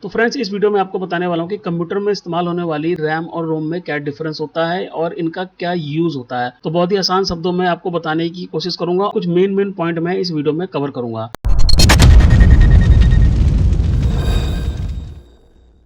तो फ्रेंड्स, इस वीडियो में आपको बताने वाला हूँ कि कंप्यूटर में इस्तेमाल होने वाली रैम और रोम में क्या डिफरेंस होता है और इनका क्या यूज होता है। तो बहुत ही आसान शब्दों में आपको बताने की कोशिश करूंगा। कुछ मेन पॉइंट मैं इस वीडियो में कवर करूंगा।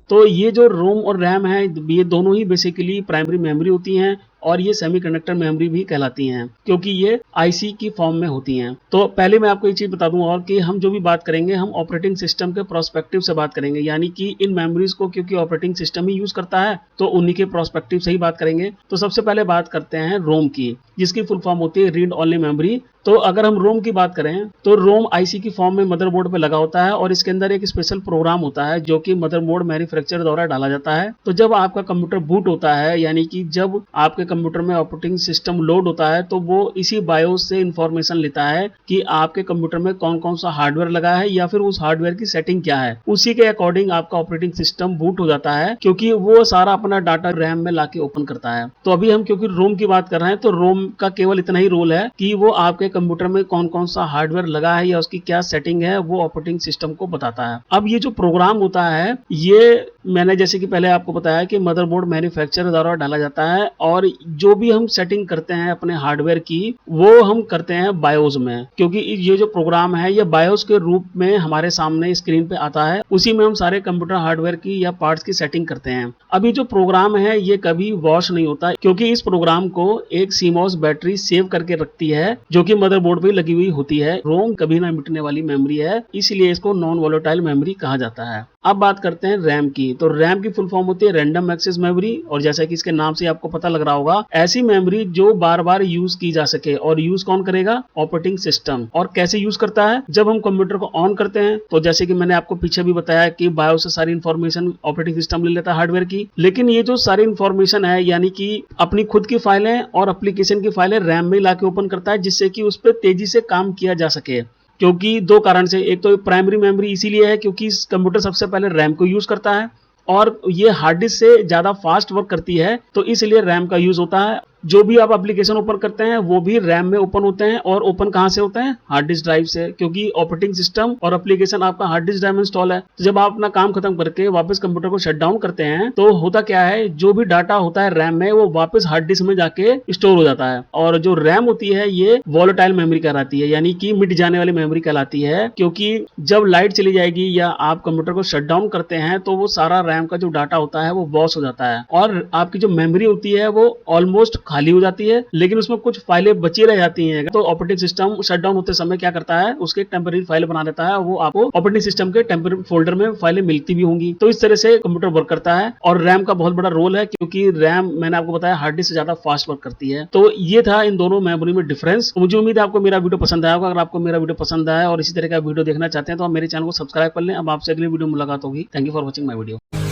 तो ये जो रोम और रैम है, ये दोनों ही बेसिकली प्राइमरी मेमोरी होती हैं और ये सेमीकंडक्टर मेमोरी भी कहलाती हैं, क्योंकि ये आईसी की फॉर्म में होती हैं। तो पहले मैं आपको एक चीज बता दूं और कि हम जो भी बात करेंगे, हम ऑपरेटिंग सिस्टम के प्रोस्पेक्टिव से बात करेंगे, यानी कि इन मेमोरीज को क्योंकि ऑपरेटिंग सिस्टम ही यूज करता है तो उन्हीं के प्रोस्पेक्टिव से ही बात करेंगे। तो सबसे पहले बात करते हैं रोम की, जिसकी फुल फॉर्म होती है रीड ओनली मेमोरी। तो अगर हम रोम की बात करें तो रोम आईसी की फॉर्म में मदरबोर्ड पे लगा होता है और इसके अंदर एक स्पेशल प्रोग्राम होता है जो कि मदरबोर्ड मैन्युफैक्चरर द्वारा डाला जाता है। तो जब आपका कंप्यूटर बूट होता है, यानी कि जब आपके कंप्यूटर में ऑपरेटिंग सिस्टम लोड होता है, तो वो इसी बायोस से इंफॉर्मेशन लेता है कि आपके कंप्यूटर में कौन कौन सा हार्डवेयर लगा है या फिर उस हार्डवेयर की सेटिंग क्या है। उसी के अकॉर्डिंग आपका ऑपरेटिंग सिस्टम बूट हो जाता है, क्योंकि वो सारा अपना डाटा रैम में लाके ओपन करता है। तो अभी हम क्योंकि रोम की बात कर रहे हैं, तो रोम का केवल इतना ही रोल है कि वो आपके कंप्यूटर में कौन कौन सा हार्डवेयर लगा है या उसकी क्या सेटिंग है, वो ऑपरेटिंग सिस्टम को बताता है। अब ये जो प्रोग्राम होता है, ये मैंने जैसे कि पहले आपको बताया कि मदरबोर्ड मैन्युफैक्चरर द्वारा डाला जाता है और जो भी हम सेटिंग करते हैं अपने हार्डवेयर की, वो हम करते हैं बायोस में, क्योंकि ये जो प्रोग्राम है ये बायोस के रूप में हमारे सामने स्क्रीन पे आता है। उसी में हम सारे कंप्यूटर हार्डवेयर की या पार्ट्स की सेटिंग करते हैं। अभी जो प्रोग्राम है ये कभी वॉश नहीं होता, क्योंकि इस प्रोग्राम को एक सीमॉस बैटरी सेव करके रखती है जो कि मदरबोर्ड पे लगी हुई होती है। रोम कभी ना मिटने वाली मेमोरी है, इसलिए इसको नॉन वोलेटाइल मेमोरी कहा जाता है। अब बात करते हैं रैम की। तो रैम की फुल फॉर्म होती है रैंडम एक्सेस मेमोरी, और जैसा कि इसके नाम से आपको पता लग रहा होगा, ऐसी मेमोरी जो बार बार यूज की जा सके। और यूज कौन करेगा? Operating system. और कैसे यूज करता है? जब हम कंप्यूटर को ऑन करते हैं, तो जैसे कि मैंने आपको पीछे भी बताया कि बायोस से सारी इंफॉर्मेशन ऑपरेटिंग सिस्टम ले लेता है हार्डवेयर की, लेकिन ये जो सारी इंफॉर्मेशन है, यानी कि अपनी खुद की फाइलें और एप्लीकेशन की फाइलें रैम में लाके ओपन करता है, जिससे कि उस पर तेजी से काम किया जा सके। क्योंकि दो कारण से, एक तो प्राइमरी मेमोरी इसीलिए है क्योंकि कंप्यूटर सबसे पहले रैम को यूज करता है और ये हार्ड डिस्क से ज्यादा फास्ट वर्क करती है, तो इसलिए रैम का यूज होता है। जो भी आप एप्लीकेशन ओपन करते हैं वो भी रैम में ओपन होते हैं, और ओपन कहां से होते हैं? हार्ड डिस्क ड्राइव से, क्योंकि ऑपरेटिंग सिस्टम और एप्लीकेशन आपका हार्ड डिस्क ड्राइव में इंस्टॉल है। तो जब आप अपना काम खत्म करके वापस कंप्यूटर को शट डाउन करते हैं, तो होता क्या है, जो भी डाटा होता है रैम में वो वापस हार्ड डिस्क में जाके स्टोर हो जाता है। और जो रैम होती है ये वोलेटाइल मेमोरी कहलाती है, यानी कि मिट जाने वाली मेमोरी कहलाती है, क्योंकि जब लाइट चली जाएगी या आप कंप्यूटर को शट डाउन करते हैं तो वो सारा रैम का जो डाटा होता है वो वॉश हो जाता है और आपकी जो मेमोरी होती है वो ऑलमोस्ट खाली हो जाती है, लेकिन उसमें कुछ फाइलें बची रह जाती हैं। तो ऑपरेटिंग सिस्टम शटडाउन होते समय क्या करता है, उसके एक टेम्पररी फाइल बना देता है, वो आपको ऑपरेटिंग सिस्टम के टेम्पररी फोल्डर में फाइलें मिलती भी होंगी। तो इस तरह से कंप्यूटर वर्क करता है और रैम का बहुत बड़ा रोल है, क्योंकि रैम मैंने आपको बताया हार्ड डिस्क से ज्यादा फास्ट वर्क करती है। तो ये था इन दोनों मेमोरी में डिफरेंस। मुझे उम्मीद है आपको मेरा वीडियो पसंद आया होगा। अगर आपको मेरा वीडियो पसंद आया और इसी तरह का वीडियो देखना चाहते हैं तो आप मेरे चैनल को सब्सक्राइब कर लें। अब आपसे अगली वीडियो में मुलाकात होगी। Thank you for watching my video.